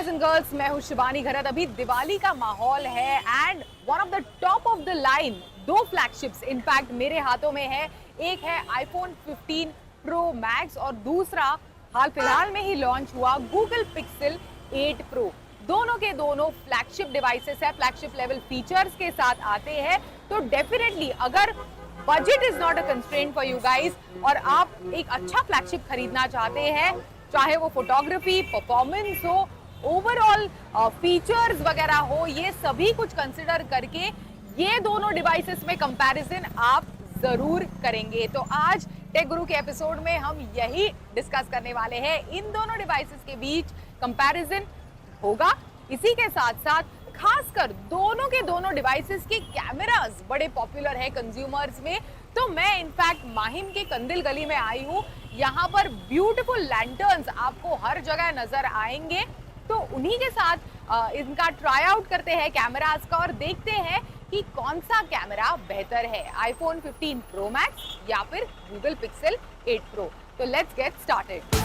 Boys and girls, मैं हूँ शिवानी घरत। अभी दिवाली का माहौल है and one of the top of the line दो फ्लैगशिप्स इनफैक्ट मेरे हाथों में है। एक है आईफोन 15 प्रो मैक्स और दूसरा हाल फिलहाल में ही लॉन्च हुआ गूगल पिक्सल 8 प्रो। दोनों के दोनों फ्लैगशिप डिवाइसेस है, फ्लैगशिप लेवल फीचर्स के साथ आते हैं। तो डेफिनेटली अगर budget is not a constraint for you guys और आप एक अच्छा फ्लैगशिप खरीदना चाहते हैं, चाहे वो फोटोग्राफी, परफॉर्मेंस हो, ओवरऑल फीचर्स वगैरह हो, ये सभी कुछ कंसिडर करके ये दोनों डिवाइसेस में कंपैरिजन आप जरूर करेंगे। तो आज टेक गुरु के एपिसोड में हम यही डिस्कस करने वाले हैं, इन दोनों डिवाइसेस के बीच कंपैरिजन होगा। इसी के साथ साथ खासकर दोनों के दोनों डिवाइसेस के कैमरास बड़े पॉपुलर है कंज्यूमर्स में। तो मैं इनफैक्ट माहिम के कंदिल गली में आई हूँ, यहाँ पर ब्यूटीफुल लैंटर्न्स आपको हर जगह नजर आएंगे। तो उन्हीं के साथ इनका ट्राई आउट करते हैं कैमरास का और देखते हैं कि कौन सा कैमरा बेहतर है, आईफोन 15 प्रो मैक्स या फिर गूगल पिक्सल 8 प्रो। तो लेट्स गेट स्टार्टेड।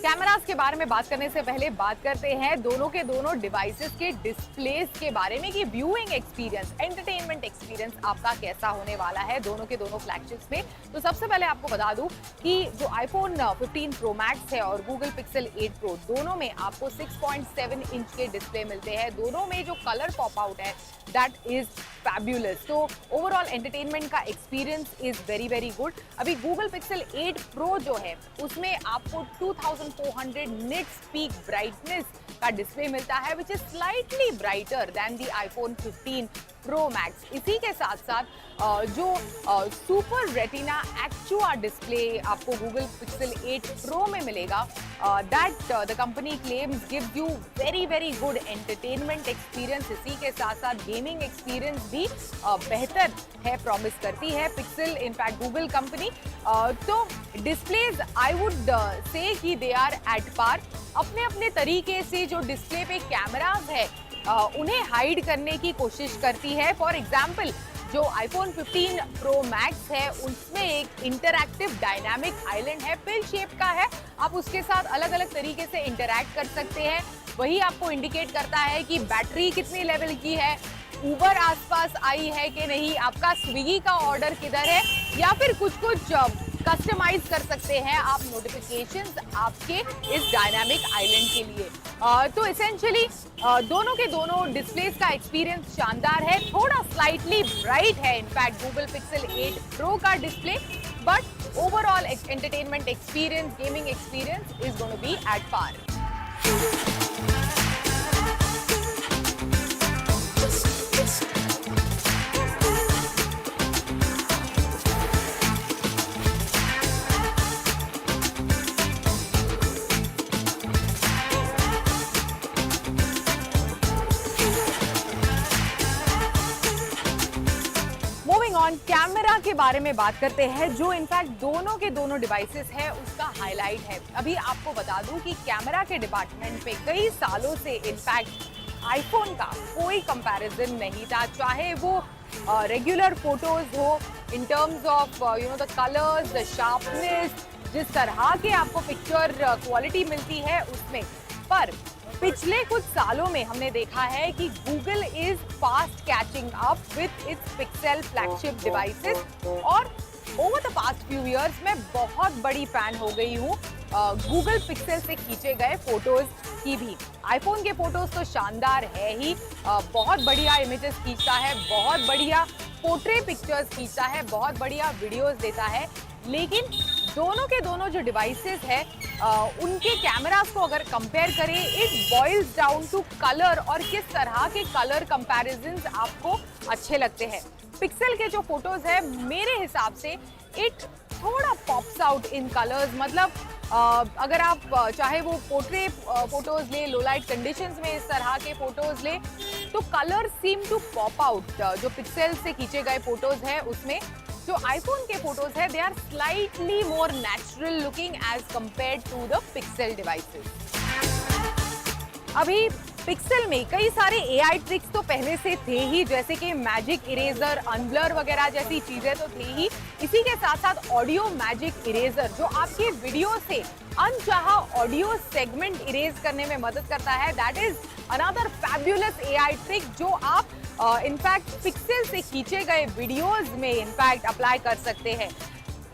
कैमरास के बारे में बात करने से पहले बात करते हैं दोनों के दोनों डिवाइसेस के डिस्प्लेस के बारे में कि व्यूइंग एक्सपीरियंस, एंटरटेनमेंट एक्सपीरियंस आपका कैसा होने वाला है दोनों के दोनों फ्लैगशिप्स में। तो सबसे पहले आपको बता दूं कि जो आईफोन 15 प्रो मैक्स है और गूगल पिक्सल 8 प्रो, दोनों में आपको 6.7 इंच के डिस्प्ले मिलते हैं। दोनों में जो कलर पॉप आउट है दैट इज फैब्यूलस। तो ओवरऑल एंटरटेनमेंट का experience is very very good. अभी गूगल पिक्सल 8 प्रो जो है उसमें आपको 2400 निट्स पीक ब्राइटनेस का डिस्प्ले मिलता है, which is slightly brighter then the iPhone 15 pro max. इसी के साथ साथ जो सुपर रेटिना एक्चुआ डिस्प्ले आपको गूगल पिक्सल 8 प्रो में मिलेगा, that the company claims gives you very very good entertainment experience. इसी के साथ साथ गेमिंग एक्सपीरियंस भी बेहतर है, प्रॉमिस करती है पिक्सल इनफैक्ट गूगल कंपनी। तो डिस्प्लेज आई वुड से कि दे आर एट पार। अपने अपने तरीके से जो डिस्प्ले पे कैमराज है उन्हें हाइड करने की कोशिश करती है। फॉर एग्जाम्पल जो आईफोन 15 प्रो मैक्स है उसमें एक इंटरैक्टिव डायनामिक आइलैंड है, पिल शेप का है, आप उसके साथ अलग अलग तरीके से इंटरैक्ट कर सकते हैं। वही आपको इंडिकेट करता है कि बैटरी कितने लेवल की है, उबर आसपास आई है कि नहीं, आपका स्विगी का ऑर्डर किधर है, या फिर कुछ कस्टमाइज कर सकते हैं आप नोटिफिकेशंस आपके इस डायनामिक आइलैंड के लिए। तो एसेंशियली दोनों के दोनों डिस्प्लेस का एक्सपीरियंस शानदार है। थोड़ा स्लाइटली ब्राइट है इनफैक्ट गूगल पिक्सल 8 प्रो का display, but overall entertainment experience, gaming experience is going to be at par. Camera के बारे में बात करते हैं, जो इनफैक्ट दोनों के दोनों डिवाइसेस है उसका हाईलाइट है। अभी आपको बता दूं कि कैमरा के डिपार्टमेंट पे कई सालों से इनफैक्ट आईफोन का कोई कंपैरिजन नहीं था, चाहे वो रेगुलर फोटोज हो, in terms of the colours, the sharpness, जिस तरह के आपको पिक्चर क्वालिटी मिलती है उसमें। पर पिछले कुछ सालों में हमने देखा है कि Google is fast catching up with its Pixel flagship devices, और over the past few years मैं बहुत बड़ी फैन हो गई हूँ गूगल पिक्सेल से खींचे गए फोटोज की भी। आईफोन के फोटोज तो शानदार है ही, बहुत बढ़िया इमेजेस खींचता है, बहुत बढ़िया पोर्ट्रेट पिक्चर्स खींचता है, बहुत बढ़िया वीडियोस देता है। लेकिन दोनों के दोनों जो डिवाइसेस है उनके कैमरास को अगर कंपेयर करें, it boils down to colour और किस तरह के कलर कंपैरिजंस आपको अच्छे लगते हैं। पिक्सल के जो फोटोज है मेरे हिसाब से इट थोड़ा पॉप्स आउट इन कलर्स, मतलब अगर आप चाहे वो पोर्ट्रेट फोटोज ले, लो लाइट कंडीशंस में इस तरह के फोटोज ले, तो colour seem to pop out. जो पिक्सल से खींचे गए फोटोज है उसमें जो आईफोन के फोटोज है they are slightly more natural looking as compared to the Pixel devices. अभी पिक्सल में कई सारे एआई ट्रिक्स तो पहले से थे ही, जैसे कि मैजिक इरेजर, अनब्लर वगैरह जैसी चीजें तो थी ही। इसी के साथ साथ ऑडियो मैजिक इरेजर जो आपके वीडियो से अनचाहा ऑडियो सेगमेंट इरेज करने में मदद करता है। That is another fabulous AI trick जो आप इनफैक्ट पिक्सल से खींचे गए वीडियोस में इनफैक्ट अप्लाई कर सकते हैं।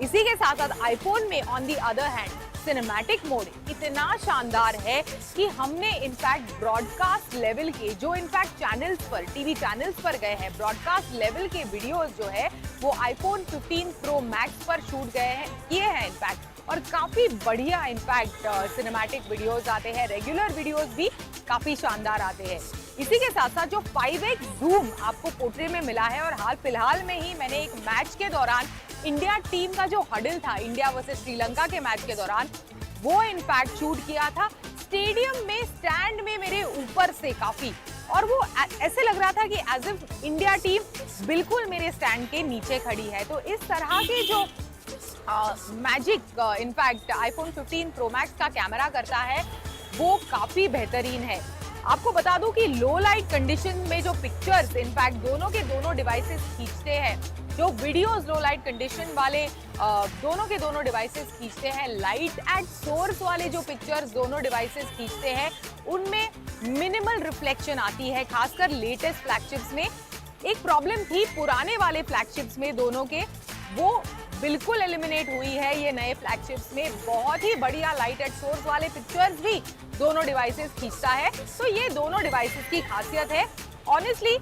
इसी के साथ साथ आईफोन में on the other hand cinematic mode इतना शानदार है कि हमने इनफैक्ट ब्रॉडकास्ट लेवल के जो इनफैक्ट चैनल्स पर, टीवी चैनल्स पर गए हैं, ब्रॉडकास्ट लेवल के वीडियोस जो है वो आईफोन 15 प्रो मैक्स पर शूट किए हैं इनफैक्ट, और काफी बढ़िया इनफैक्ट सिनेमैटिक वीडियोस आते हैं। रेगुलर वीडियोस भी काफी शानदार आते हैं। इसी के साथ साथ जो 5x जूम आपको पोर्ट्रेट में मिला है, और हाल फिलहाल में ही मैंने एक मैच के दौरान इंडिया टीम का जो हडल था इंडिया वर्सेस श्रीलंका के मैच के दौरान वो इनफैक्ट शूट किया था स्टेडियम में, स्टैंड में मेरे ऊपर से काफी, और वो ऐसे लग रहा था कि एज इफ इंडिया टीम बिल्कुल मेरे स्टैंड के नीचे खड़ी है। तो इस तरह के जो magic in fact iPhone 15 pro max का कैमरा करता है वो काफी बेहतरीन है। आपको बता दूं कि लो लाइट कंडीशन में जो पिक्चर्स इनफैक्ट दोनों के दोनों डिवाइसेस खींचते हैं, जो वीडियोस लो लाइट कंडीशन वाले दोनों के दोनों डिवाइसेस खींचते हैं, लाइट एट सोर्स वाले जो पिक्चर्स दोनों डिवाइसेस खींचते हैं उनमें मिनिमल रिफ्लेक्शन आती है। खासकर लेटेस्ट फ्लैगशिप्स में एक प्रॉब्लम थी पुराने वाले फ्लैगशिप्स में दोनों के, वो बिल्कुल एलिमिनेट हुई है ये नए फ्लैगशिप्स में। बहुत ही बढ़िया लाइट एट सोर्स वाले पिक्चर्स भी दोनों डिवाइसेस खींचता है। तो ये दोनों डिवाइसेस की खासियत है। Honestly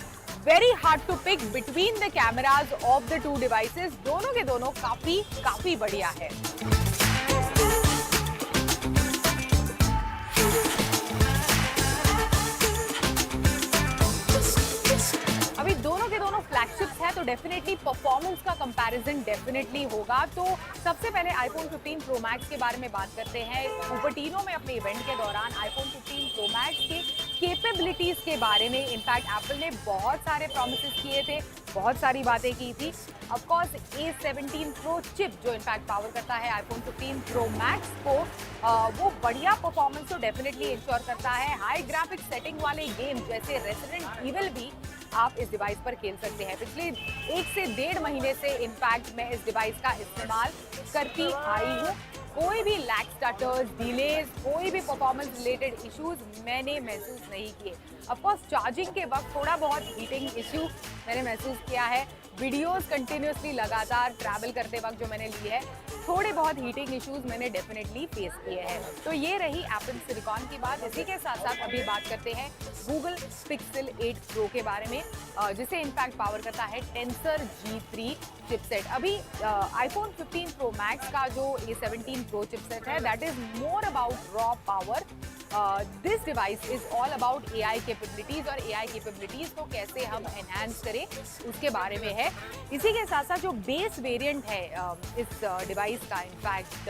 very hard to pick between the cameras of the two devices. दोनों के दोनों काफी बढ़िया है। अभी दोनों के दोनों फ्लैगशिप्स है तो डेफिनेटली परफॉर्मेंस का कंपैरिजन डेफिनेटली होगा। तो सबसे पहले आईफोन 15 प्रो मैक्स के बारे में बात करते हैं। कुपर्टिनो में अपने इवेंट के दौरान आईफोन 15 प्रो मैक्स के कैपेबिलिटीज के बारे में इनफैक्ट एप्पल ने बहुत सारे प्रॉमिसेस किए थे, बहुत सारी बातें की थी। Of course A17 pro chip जो इनफैक्ट पावर करता है आईफोन 15 प्रो मैक्स को, वो बढ़िया परफॉर्मेंस तो डेफिनेटली इंश्योर करता है। हाई ग्राफिक सेटिंग वाले गेम जैसे रेसिडेंट इविल भी आप इस डिवाइस पर खेल सकते हैं। पिछले 1 से 1.5 महीने से इनफैक्ट मैं इस डिवाइस का इस्तेमाल करती आई हूँ। कोई भी लैग स्टटर्स, डिलेज, कोई भी परफॉर्मेंस रिलेटेड इश्यूज मैंने महसूस नहीं किए। ऑफकोर्स चार्जिंग के वक्त थोड़ा बहुत हीटिंग इश्यू मैंने महसूस किया है। वीडियोस कंटिन्यूसली लगातार ट्रैवल करते वक्त जो मैंने ली है, थोड़े बहुत हीटिंग इश्यूज मैंने डेफिनेटली फेस किए हैं। तो ये रही एप्पल सिलिकॉन की बात। इसी के साथ साथ अभी बात करते हैं गूगल पिक्सल 8 प्रो के बारे में, जिसे इनफैक्ट पावर करता है टेंसर G3 चिपसेट। अभी आईफोन 15 प्रो मैक्स का जो A17 प्रो चिपसेट है that is more about raw power. This device is all about AI capabilities, और AI कैपेबिलिटीज को कैसे हम एनहांस करें उसके बारे में है। इसी के साथ साथ जो बेस वेरिएंट है इस डिवाइस का इनफैक्ट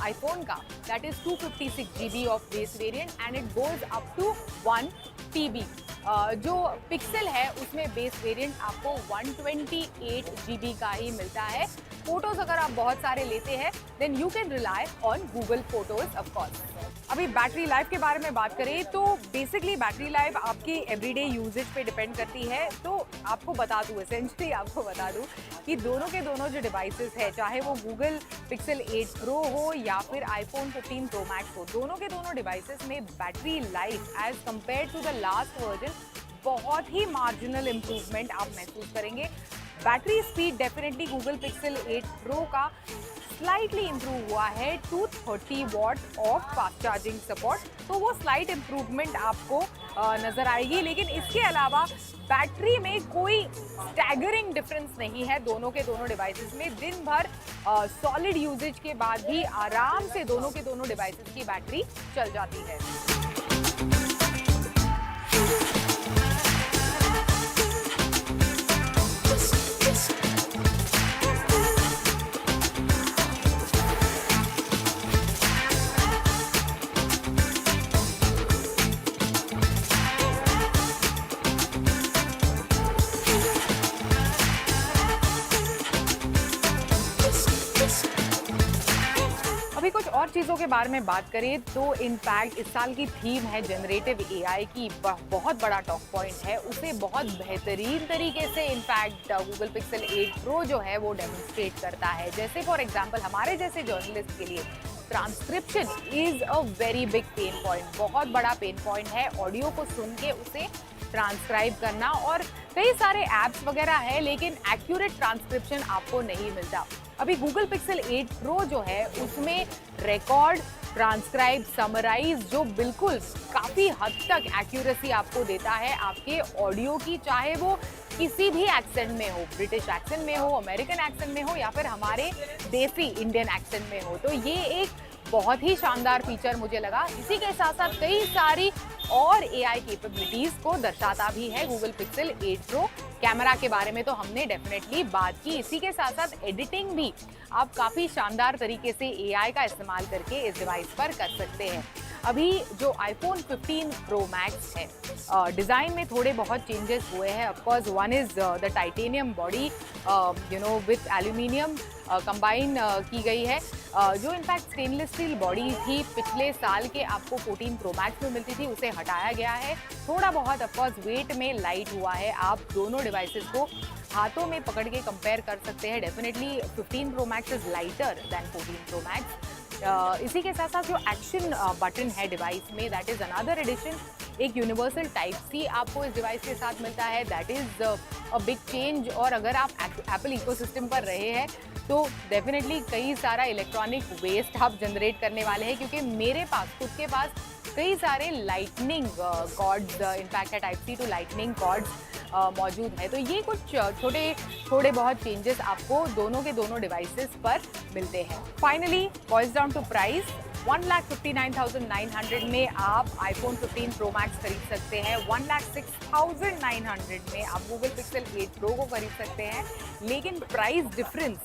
आईफोन का, that is 256 GB of base variant and it goes up to 1 TB। जो पिक्सल है उसमें बेस वेरिएंट आपको 128 GB का ही मिलता है। फोटोज अगर आप बहुत सारे लेते हैं then you can rely on Google photos of course. अभी बैटरी लाइफ के बारे में बात करें तो बेसिकली बैटरी लाइफ आपकी एवरीडे यूजेज पे डिपेंड करती है। तो आपको बता दूं, एसेंशियली आपको बता दूं कि दोनों के दोनों जो डिवाइसेस है, चाहे वो गूगल पिक्सल 8 प्रो हो या फिर आईफोन 15 प्रो मैक्स हो, दोनों के दोनों डिवाइसेस में battery life as compare to the last version बहुत ही मार्जिनल इंप्रूवमेंट आप महसूस करेंगे। Battery speed definitely Google Pixel 8 Pro का स्लाइटली इंप्रूव हुआ है 230 watt of fast charging support, तो वो स्लाइट इंप्रूवमेंट आपको नजर आएगी। लेकिन इसके अलावा बैटरी में कोई स्टैगरिंग डिफरेंस नहीं है दोनों के दोनों डिवाइसेस में। दिन भर सॉलिड यूजेज के बाद भी आराम से दोनों के दोनों डिवाइसेस की बैटरी चल जाती है। और चीज़ों के बारे में बात करें तो इनफैक्ट इस साल की थीम है जनरेटिव एआई की, बहुत बड़ा टॉक पॉइंट है, उसे बहुत बेहतरीन तरीके से इनफैक्ट गूगल पिक्सल 8 प्रो जो है वो डेमोन्स्ट्रेट करता है। जैसे फॉर एग्जांपल हमारे जैसे जर्नलिस्ट के लिए transcription is a very big pain point, बहुत बड़ा पेन पॉइंट है। ऑडियो को सुन के उसे ट्रांसक्राइब करना, और कई सारे ऐप्स वगैरह है लेकिन एक्यूरेट ट्रांसक्रिप्शन आपको नहीं मिलता। अभी गूगल पिक्सल 8 प्रो जो है उसमें रिकॉर्ड, ट्रांसक्राइब, समराइज जो बिल्कुल काफ़ी हद तक एक्यूरेसी आपको देता है आपके ऑडियो की, चाहे वो किसी भी एक्सेंट में हो, ब्रिटिश एक्सेंट में हो, अमेरिकन एक्सेंट में हो या फिर हमारे देसी इंडियन एक्सेंट में हो। तो ये एक बहुत ही शानदार फीचर मुझे लगा। इसी के साथ साथ कई सारी और एआई कैपेबिलिटीज को दर्शाता भी है गूगल पिक्सल 8 प्रो। कैमरा के बारे में तो हमने डेफिनेटली बात की, इसी के साथ साथ एडिटिंग भी आप काफ़ी शानदार तरीके से एआई का इस्तेमाल करके इस डिवाइस पर कर सकते हैं। अभी जो iPhone 15 Pro Max है, डिज़ाइन में थोड़े बहुत चेंजेस हुए हैं। Of course one is the titanium body with aluminium combine की गई है, जो इनफैक्ट स्टेनलेस स्टील बॉडी थी पिछले साल के आपको 14 Pro Max में मिलती थी, उसे हटाया गया है। थोड़ा बहुत ऑफकोर्स वेट में लाइट हुआ है। आप दोनों डिवाइसेस को हाथों में पकड़ के कंपेयर कर सकते हैं। Definitely 15 Pro Max is lighter then 14 Pro Max। इसी के साथ साथ जो एक्शन बटन है डिवाइस में, दैट इज़ अनदर एडिशन। एक यूनिवर्सल टाइप सी आपको इस डिवाइस के साथ मिलता है, that is a big change. और अगर आप एप्पल इकोसिस्टम पर रहे हैं तो डेफिनेटली कई सारा इलेक्ट्रॉनिक वेस्ट आप जनरेट करने वाले हैं, क्योंकि मेरे पास खुद के पास कई सारे लाइटनिंग कॉर्ड्स, इनफैक्ट है type C to lightning cords मौजूद है। तो ये कुछ थोड़े बहुत चेंजेस आपको दोनों के दोनों डिवाइसेस पर मिलते हैं। Finally boils down to price, 1,59,900 में आप iPhone 15 Pro Max खरीद सकते हैं, 1,06,900 में आप गूगल पिक्सल 8 Pro को खरीद सकते हैं। लेकिन प्राइस डिफरेंस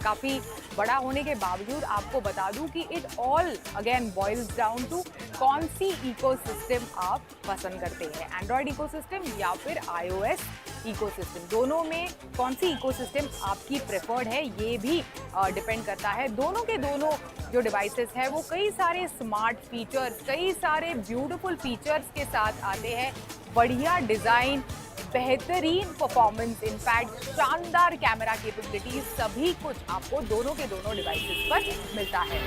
काफ़ी बड़ा होने के बावजूद आपको बता दूं कि it all again boils down to कौन सी इकोसिस्टम आप पसंद करते हैं, एंड्रॉयड इकोसिस्टम या फिर iOS इकोसिस्टम। दोनों में कौन सी इकोसिस्टम आपकी प्रेफर्ड है ये भी डिपेंड करता है। दोनों के दोनों जो डिवाइसेस है वो कई सारे स्मार्ट फीचर्स, कई सारे ब्यूटीफुल फीचर्स के साथ आते हैं। बढ़िया डिज़ाइन, बेहतरीन परफॉर्मेंस, इनफैक्ट शानदार कैमरा कैपेबिलिटीज, सभी कुछ आपको दोनों के दोनों डिवाइसेस पर मिलता है।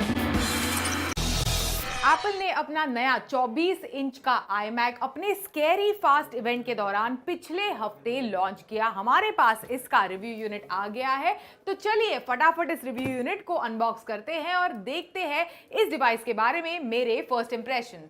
एप्पल ने अपना नया 24 इंच का iMac अपने स्कैरी फास्ट इवेंट के दौरान पिछले हफ्ते लॉन्च किया। हमारे पास इसका रिव्यू यूनिट आ गया है, तो चलिए फटाफट इस रिव्यू यूनिट को अनबॉक्स करते हैं और देखते हैं इस डिवाइस के बारे में मेरे फर्स्ट इंप्रेशंस।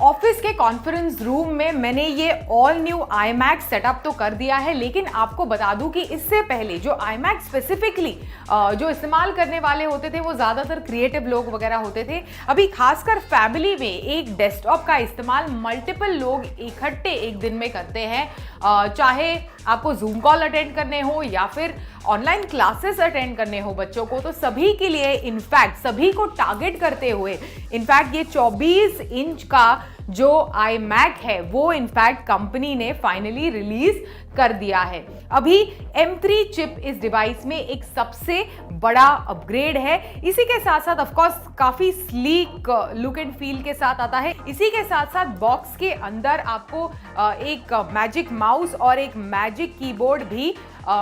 ऑफिस के कॉन्फ्रेंस रूम में मैंने ये ऑल न्यू iMac सेटअप तो कर दिया है, लेकिन आपको बता दूं कि इससे पहले जो iMac स्पेसिफिकली जो इस्तेमाल करने वाले होते थे वो ज़्यादातर क्रिएटिव लोग वगैरह होते थे। अभी खासकर फैमिली में एक डेस्कटॉप का इस्तेमाल मल्टीपल लोग इकट्ठे एक दिन में करते हैं, चाहे आपको जूम कॉल अटेंड करने हो या फिर ऑनलाइन क्लासेस अटेंड करने हो बच्चों को, तो सभी के लिए इनफैक्ट सभी को टारगेट करते हुए इनफैक्ट ये 24 इंच का जो iMac है वो इनफैक्ट कंपनी ने फाइनली रिलीज कर दिया है। अभी M3 चिप इस डिवाइस में एक सबसे बड़ा अपग्रेड है। इसी के साथ साथ ऑफ कोर्स काफी स्लीक लुक एंड फील के साथ आता है। इसी के साथ साथ बॉक्स के अंदर आपको एक मैजिक माउस और एक मैजिक कीबोर्ड भी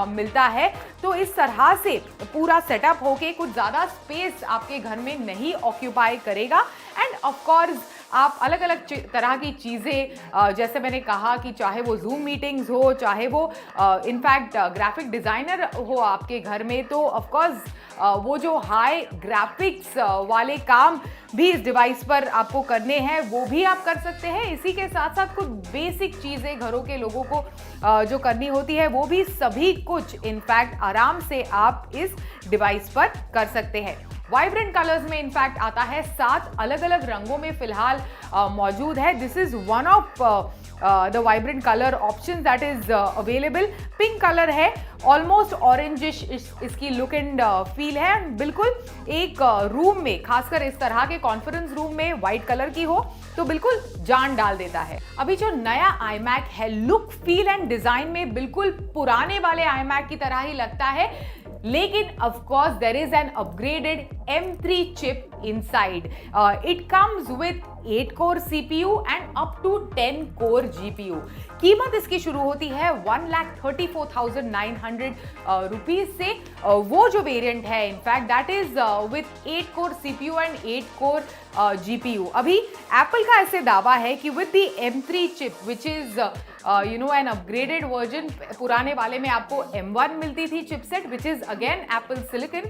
मिलता है। तो इस तरह से पूरा सेटअप होके कुछ ज़्यादा स्पेस आपके घर में नहीं ऑक्यूपाई करेगा। एंड ऑफ कोर्स आप अलग अलग तरह की चीज़ें, जैसे मैंने कहा कि चाहे वो जूम मीटिंग्स हो, चाहे वो इनफैक्ट ग्राफिक डिज़ाइनर हो आपके घर में, तो ऑफकोर्स वो जो हाई ग्राफिक्स वाले काम भी इस डिवाइस पर आपको करने हैं वो भी आप कर सकते हैं। इसी के साथ साथ कुछ बेसिक चीज़ें घरों के लोगों को जो करनी होती है वो भी सभी कुछ इनफैक्ट आराम से आप इस डिवाइस पर कर सकते हैं। वाइब्रेंट कलर्स में इनफैक्ट आता है, 7 अलग अलग रंगों में फिलहाल मौजूद है। This is one of the vibrant colour option that is available. Pink colour है, ऑलमोस्ट ऑरेंजिश इसकी लुक एंड फील है। बिल्कुल एक रूम में, खासकर इस तरह के कॉन्फ्रेंस रूम में व्हाइट कलर की हो तो बिल्कुल जान डाल देता है। अभी जो नया iMac है, लुक फील एंड डिजाइन में बिल्कुल पुराने वाले iMac की तरह ही लगता है, लेकिन of course there is an upgraded M3 chip inside. It comes with 8 core CPU and up to 10 core GPU. कीमत इसकी शुरू होती है 1,34,900 रुपीज से। वो जो वेरिएंट है in fact that is with 8 core CPU and 8 core GPU। अभी एप्पल का ऐसे दावा है कि with the M3 chip which is an upgraded version, पुराने वाले में आपको M1 मिलती थी chipset which is again Apple silicon,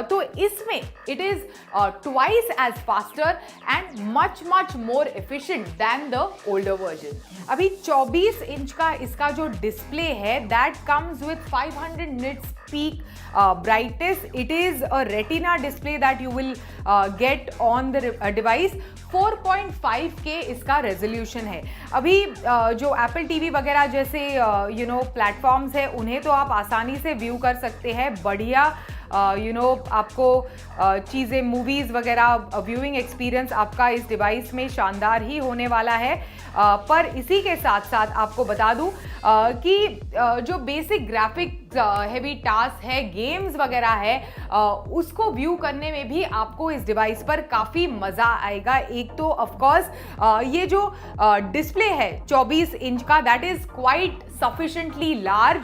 तो इसमें it is twice as faster and much more efficient than the older version. अभी 24 इंच का इसका जो डिस्प्ले है that comes with 500 nits peak brightness. It is a retina display that you will get on the device. 4.5K इसका resolution है। अभी जो Apple TV वगैरह जैसे प्लेटफॉर्म्स है उन्हें तो आप आसानी से व्यू कर सकते हैं, बढ़िया आपको चीज़ें, मूवीज़ वगैरह, व्यूइंग एक्सपीरियंस आपका इस डिवाइस में शानदार ही होने वाला है। पर इसी के साथ साथ आपको बता दूं कि जो बेसिक ग्राफिक हैवी टास्क है, गेम्स वगैरह है, उसको व्यू करने में भी आपको इस डिवाइस पर काफ़ी मज़ा आएगा। एक तो ऑफकोर्स ये जो डिस्प्ले है 24 इंच का that is quite sufficiently large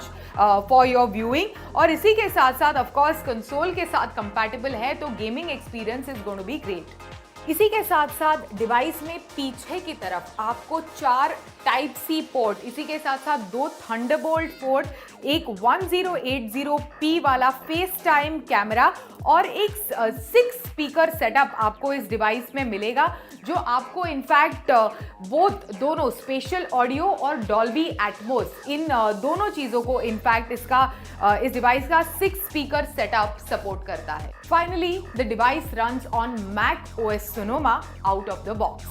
for your viewing, और इसी के साथ साथ ऑफकोर्स कंसोल के साथ कंपैटिबल है, तो gaming experience is going to be great. इसी के साथ साथ डिवाइस में पीछे की तरफ आपको 4 टाइप सी पोर्ट, इसी के साथ साथ 2 थंडरबोल्ट पोर्ट, एक 1080p वाला फेस टाइम कैमरा और एक 6 स्पीकर सेटअप आपको इस डिवाइस में मिलेगा, जो आपको इनफैक्ट दोनों स्पेशल ऑडियो और डॉल्बी एटमॉस, इन दोनों चीज़ों को इनफैक्ट इस डिवाइस का 6 स्पीकर सेटअप सपोर्ट करता है। Finally the device runs on Mac OS Sonoma out of the box.